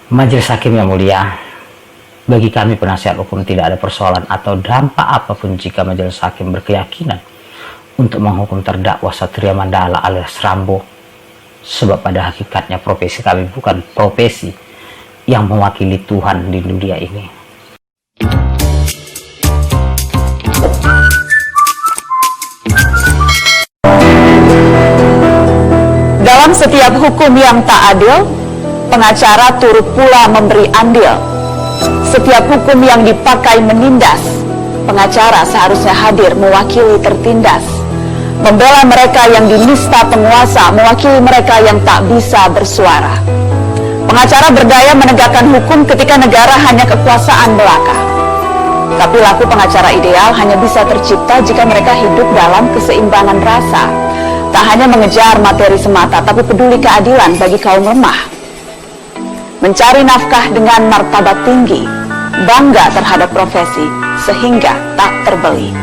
Majelis Hakim yang mulia, bagi kami penasihat hukum tidak ada persoalan atau dampak apapun jika Majelis Hakim berkeyakinan untuk menghukum terdakwa Satria Mandala alias Rambo, sebab pada hakikatnya profesi kami bukan profesi yang mewakili Tuhan di dunia ini. Dalam setiap hukum yang tak adil, pengacara turut pula memberi andil. Setiap hukum yang dipakai menindas, pengacara seharusnya hadir mewakili tertindas. Membela mereka yang dinista penguasa, mewakili mereka yang tak bisa bersuara. Pengacara berdaya menegakkan hukum ketika negara hanya kekuasaan belaka. Tapi laku pengacara ideal hanya bisa tercipta jika mereka hidup dalam keseimbangan rasa. Tak hanya mengejar materi semata, tapi peduli keadilan bagi kaum lemah. Mencari nafkah dengan martabat tinggi, bangga terhadap profesi, sehingga tak terbeli.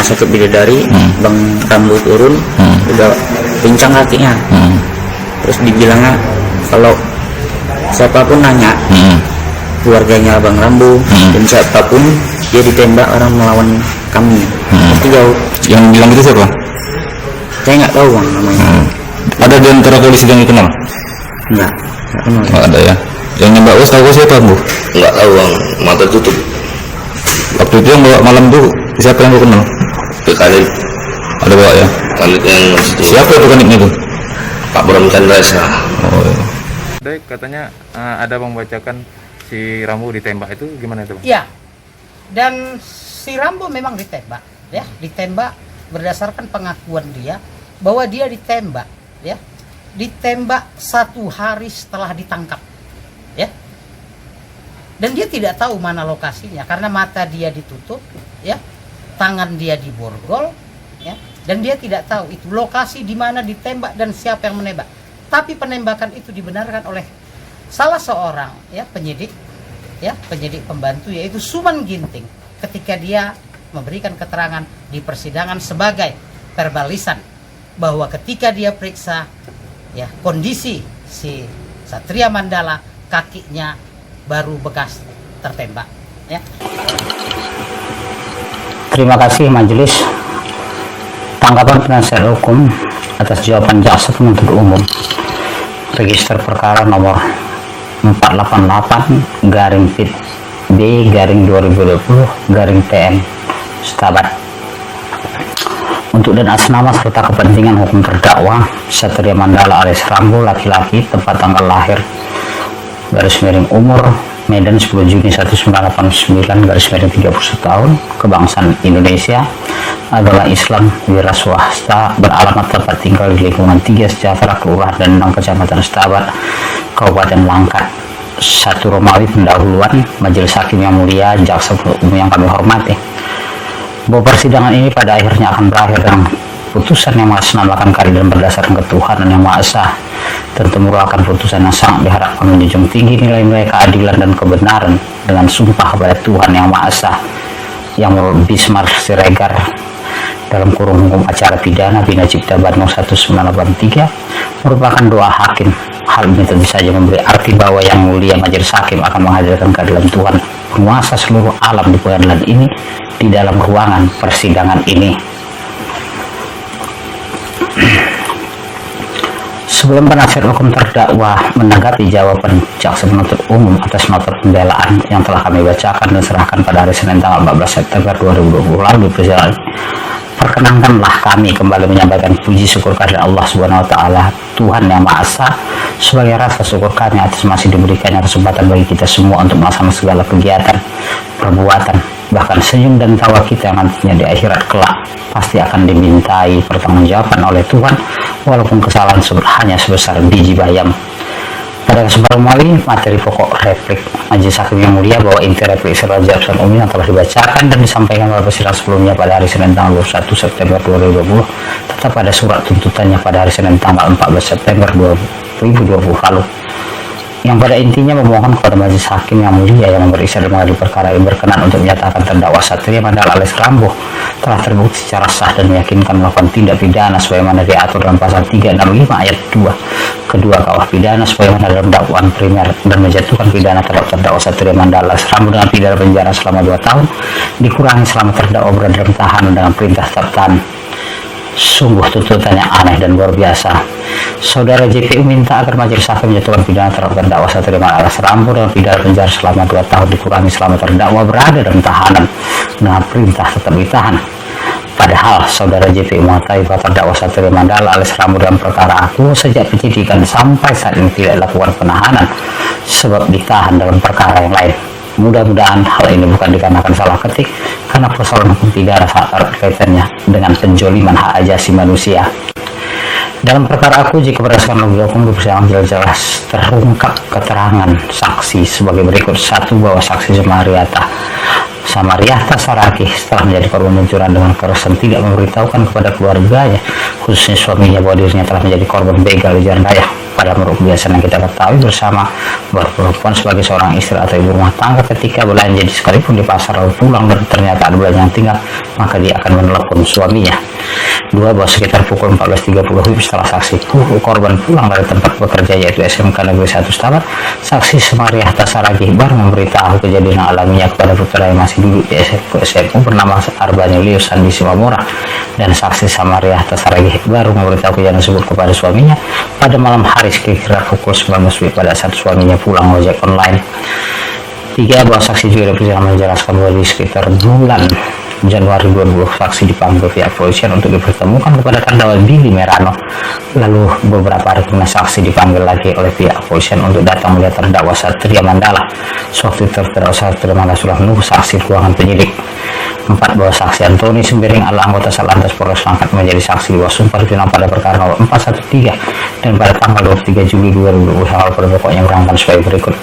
Sakit bidadari, Bang Rambo turun, udah pincang kakinya. Terus dibilangnya kalau siapapun nanya, keluarganya Bang Rambo dan siapapun dia ditembak orang melawan kami. Itu jauh. Yang bilang itu siapa? Saya nggak tahu Bang namanya. Ada di antara polisi yang dikenal? Nggak kenal. Nggak ada ya. Yang nembak bos tahu siapa Bu? Nggak tahu Bang, mata tutup. Waktu itu yang bawa malam tuh siapa yang Bu kenal? Kanit, Ada bawa ya? kanit yang Siapa itu kanitnya tuh? Pak Bram Chandra Esa. Oh iya. Dek, katanya ada membacakan si Rambo ditembak, itu gimana itu Bang? Ya, dan si Rambo memang ditembak, ya, ditembak berdasarkan pengakuan dia bahwa dia ditembak, ya, ditembak 1 hari setelah ditangkap, ya, dan dia tidak tahu mana lokasinya karena mata dia ditutup, ya, tangan dia diborgol, ya, dan dia tidak tahu itu lokasi di mana ditembak dan siapa yang menembak. Tapi penembakan itu dibenarkan oleh salah seorang, ya, penyidik, ya, penyidik pembantu, yaitu Suman Ginting, ketika dia memberikan keterangan di persidangan sebagai verbalisan bahwa ketika dia periksa, ya, kondisi si Satria Mandala kakinya baru bekas tertembak, ya. Terima kasih majelis. Tanggapan penasihat hukum atas jawaban jaksa penuntut umum. Register perkara nomor 488/PIT-B/2020/TN Stabat. Untuk dan atas nama serta kepentingan hukum terdakwa Satria Mandala alias Rambo laki-laki, tempat tanggal lahir _umur Medan 10 Juni 1989 _31 tahun, kebangsaan Indonesia, agama Islam, wira swasta, beralamat tempat tinggal di lingkungan 3 Sejahtera, Kelurahan dan 6 Kecamatan Stabat, Kabupaten Langkat. 1 Romawi pendahuluan. Majelis Hakim yang mulia, jaksa umum yang kami hormati, bahwa persidangan ini pada akhirnya akan berakhir dengan putusan yang mengatasnamakan keadilan berdasarkan ketuhanan yang Maha Esa. Tentu merupakan putusan yang sangat diharapkan menjunjung tinggi nilai-nilai keadilan dan kebenaran dengan sumpah kepada Tuhan yang Maha Esa, yang menurut Bismar Siregar dalam kurung hukum acara pidana Bina Cipta Bandung 1983 merupakan doa hakim. Hal ini tentu saja memberi arti bahwa yang mulia Majelis Hakim akan menghadirkan keadilan Tuhan penguasa seluruh alam di pengadilan ini di dalam ruangan persidangan ini. Sebelum penasihat hukum terdakwa menanggapi jawaban jaksa penuntut umum atas nota pembelaan yang telah kami bacakan dan serahkan pada hari Senin tanggal 14 September 2020 lalu di persidangan, perkenankanlah kami kembali menyampaikan puji syukur kepada Allah Subhanahu wa taala, Tuhan yang Maha Esa, sebagai rasa syukur kami atas masih diberikannya kesempatan bagi kita semua untuk melaksanakan segala kegiatan, perbuatan, bahkan senyum dan tawa kita yang nantinya di akhirat kelak pasti akan dimintai pertanggungjawaban oleh Tuhan, walaupun kesalahan hanya sebesar biji bayam. Pada kesempatan melalui materi pokok replik Majelis Hakim yang mulia, bahwa inti replik serta jawaban umum yang telah dibacakan dan disampaikan pada persidangan sebelumnya pada hari Senin tanggal 21 September 2020 tetap pada surat tuntutannya pada hari Senin tanggal 14 September 2020 lalu. yang pada intinya memohon kepada majelis hakim yang mulia yang memeriksa dan mengadili perkara ini berkenan untuk menyatakan terdakwa Satria Mandala alias Rambo telah terbukti secara sah dan meyakinkan melakukan tindak pidana sebagaimana diatur dalam pasal 365 ayat 2 kedua KUH pidana sebagaimana dalam dakwaan primer dan menjatuhkan pidana terhadap terdakwa Satria Mandala alias Rambo dengan pidana penjara selama 2 tahun dikurangi selama terdakwa berada dalam tahanan dengan perintah tertahan. Sungguh tuntutan yang aneh dan luar biasa. Saudara JPU minta agar majelis hakim menjatuhkan pidana terhadap terdakwa Satria Mandala alias Rambo dengan pidana penjara selama 2 tahun dikurangi selama terdakwa berada dalam tahanan dengan perintah tetap ditahan. Padahal saudara JPU mengetahui bahwa terdakwa Satria Mandala alias Rambo dalam perkara aku sejak penyidikan sampai saat ini tidak dilakukan penahanan sebab ditahan dalam perkara yang lain. Mudah-mudahan hal ini bukan dikarenakan salah ketik karena persoalan hukum pidana saat kaitannya dengan penjoliman hak asasi manusia. Dalam perkara aku, jika berdasarkan logika hukum di persidangan jelas terungkap keterangan saksi sebagai berikut. 1. Bahwa saksi Samariata Saragih setelah menjadi korban pencurian dengan kekerasan tidak memberitahukan kepada keluarganya, khususnya suaminya, bahwa dirinya telah menjadi korban begal di jalan raya. Pada menurut kebiasaan yang kita ketahui bersama bahwa perempuan sebagai seorang istri atau ibu rumah tangga ketika belanja sekalipun di pasar lalu pulang dan ternyata ada belanja yang tinggal, maka dia akan menelepon suaminya. 2. Bahwa sekitar pukul 14.30 setelah saksi korban pulang dari tempat bekerja yaitu SMK Negeri 1 Stabat, saksi Samariata Saragih baru memberitahu kejadian yang alaminya kepada putra yang masih duduk di SMU bernama Arbanelius Sandi Simamora, dan saksi Samariata Saragih baru memberitahu kejadian tersebut kepada suaminya pada malam hari sekitar pukul 19 pada saat suaminya pulang ojek online. 3. Bahwa saksi juga bisa menjelaskan bahwa di sekitar bulan Januari 2020 saksi dipanggil pihak polisian untuk dipertemukan kepada terdakwa Billy Merano. Lalu beberapa hari kemudian saksi dipanggil lagi oleh pihak polisian untuk datang melihat terdakwa Satria Mandala. Sewaktu terdakwa Satria Mandala sudah menunggu saksi di ruangan penyidik. 4. Bahwa saksi Antoni Sembiring adalah anggota Satlantas Polres Langkat menjadi saksi di bawah sumpah dipidana pada perkara nomor 413 dan pada tanggal 23 Juli 2020 hal pada pokoknya merangkan sebagai berikut.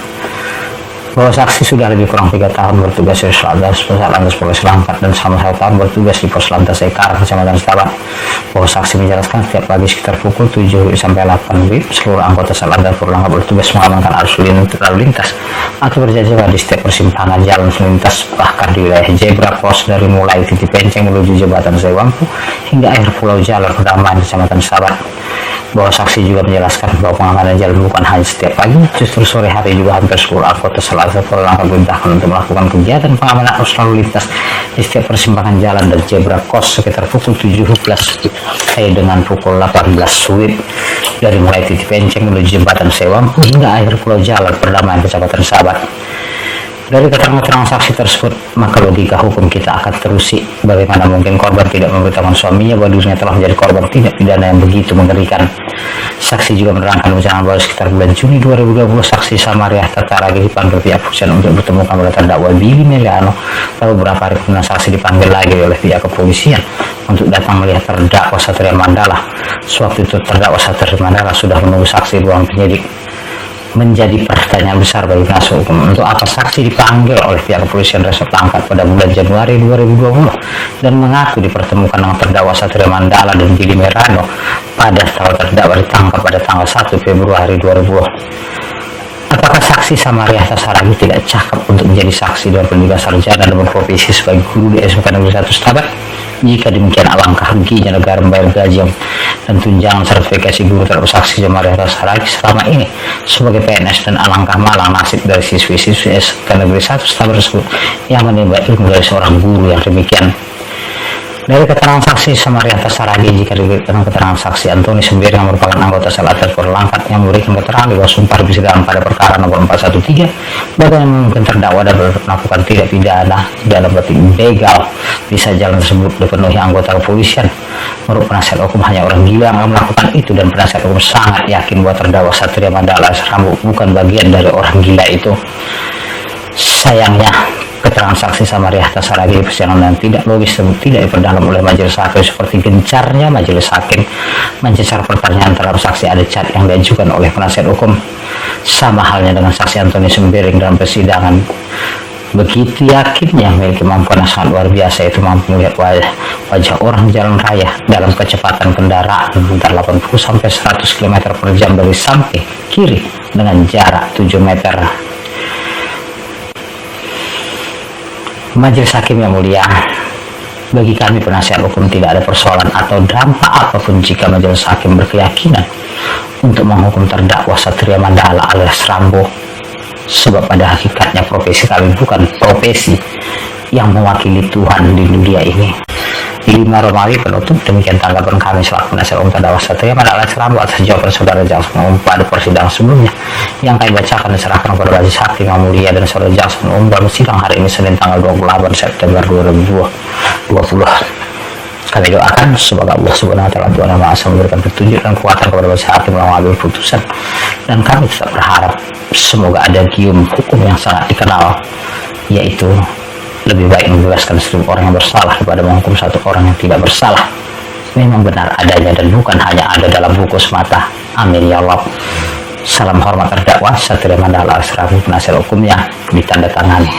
Bahwa saksi sudah lebih kurang 3 tahun bertugas di Satlantas Polres Langkat dan selama 1 tahun bertugas di Pos Lantas Ekar, Kecamatan Stabat. Bahwa saksi menjelaskan setiap pagi sekitar pukul 7 sampai 8 WIB seluruh anggota Satlantas Polres Langkat bertugas mengamankan arus lalu lintas atau berjaga di setiap persimpangan jalan lintas, bahkan di wilayah zebra cross dari mulai titik penceng menuju jembatan Sewampu hingga akhir pulau Jalan Kedamaian, Kecamatan Stabat. Bahwa saksi juga menjelaskan bahwa pengamanan jalan bukan hanya setiap pagi, justru sore hari juga hampir seluruh anggota Satlantas Polres Langkat diperintahkan untuk melakukan kegiatan pengamanan arus lalu lintas di setiap persimpangan jalan dan zebra cross sekitar pukul 17 dengan pukul 18 WIB dari mulai titik penceng menuju jembatan Sewampu hingga akhir pulau Jalan Perdamaian, Kecamatan Sabat. Dari keterangan saksi tersebut, maka logika hukum kita akan terusi bagaimana mungkin korban tidak memberitahukan suaminya bahwa dirinya telah menjadi korban tindak pidana yang begitu mengerikan. Saksi juga menerangkan bencana bahwa sekitar bulan Juni 2020 saksi Samariata Saragih dipanggil pihak polisian untuk bertemu dengan terdakwa Billy Merano. Lalu beberapa hari kemudian saksi dipanggil lagi oleh pihak kepolisian untuk datang melihat terdakwa Satria Mandala. Sewaktu itu terdakwa Satria Mandala sudah menunggu saksi di ruang penyidik. Menjadi pertanyaan besar bagi penasihat hukum, untuk apa saksi dipanggil oleh pihak kepolisian Resort Langkat pada bulan Januari 2020 dan mengaku dipertemukan dengan terdakwa Satria Mandala dan Billy Merano pada tahun terdakwa ditangkap pada tanggal 1 Februari 2020. Apakah saksi Samariata Saragih tidak cakap untuk menjadi saksi dalam pendidikan sarjana dan berprofesi sebagai guru di SMK Negeri 1 Stabat? Jika demikian, alangkah ruginya negara membayar gaji dan tunjangan sertifikasi guru terhadap saksi Samariata Saragih selama ini sebagai PNS, dan alangkah malang nasib dari siswi-siswi SMK Negeri 1 Stabat tersebut yang menimba ilmu dari seorang guru yang demikian. Dari keterangan saksi Samariata Saragih, jika diberikan keterangan saksi Antoni Sembiring yang merupakan anggota Satlantas Polres Langkat yang memberikan keterangan di bawah sumpah di persidangan pada perkara nomor 413, bagaimana mungkin terdakwa dan melakukan tindak pidana dalam bentuk begal bisa jalan tersebut dipenuhi anggota kepolisian. Menurut penasihat hukum, hanya orang gila yang melakukan itu, dan penasihat hukum sangat yakin bahwa terdakwa Satria Mandala Rambo bukan bagian dari orang gila itu. Sayangnya, keterangan saksi Samariata Saragih di persidangan yang tidak logis tidak diperdalam oleh majelis hakim seperti gencarnya majelis hakim mencecar pertanyaan terhadap saksi Adecat yang diajukan oleh penasihat hukum. Sama halnya dengan saksi Antoni Sembiring dalam persidangan Begitu yakinnya memiliki kemampuan yang sangat luar biasa, itu mampu melihat wajah orang di jalan raya dalam kecepatan kendaraan antara 80 sampai 100 km per jam dari samping kiri dengan jarak 7 meter. Majelis Hakim yang mulia, bagi kami penasihat hukum tidak ada persoalan atau dampak apapun jika Majelis Hakim berkeyakinan untuk menghukum terdakwa Satria Mandala alias Rambo, sebab pada hakikatnya profesi kami bukan profesi yang mewakili Tuhan di dunia ini. 5 Romawi penutup, demikian tanggapan kami selaku penasihat hukum terdakwa Satria Mandala alias Rambo atas jawaban saudara Jaksa Umum pada persidangan sebelumnya yang kami bacakan dan diserahkan kepada Majelis Hakim yang mulia dan saudara Jaksa Umum dalam sidang hari ini Senin tanggal 28 September 2020. Kami doakan semoga Allah Subhanahu wa taala Tuhan Yang Maha Esa memberikan petunjuk dan kekuatan kepada Majelis Hakim dalam mengambil putusan, dan kami tetap berharap semoga ada gium hukum yang sangat dikenal, yaitu lebih baik membebaskan 1000 orang yang bersalah daripada menghukum 1 orang yang tidak bersalah. Memang benar adanya dan bukan hanya ada dalam buku semata. Amin ya Allah. Salam hormat terdakwa Satria Mandala alias Rambo, penasihat hukumnya ditandatangani.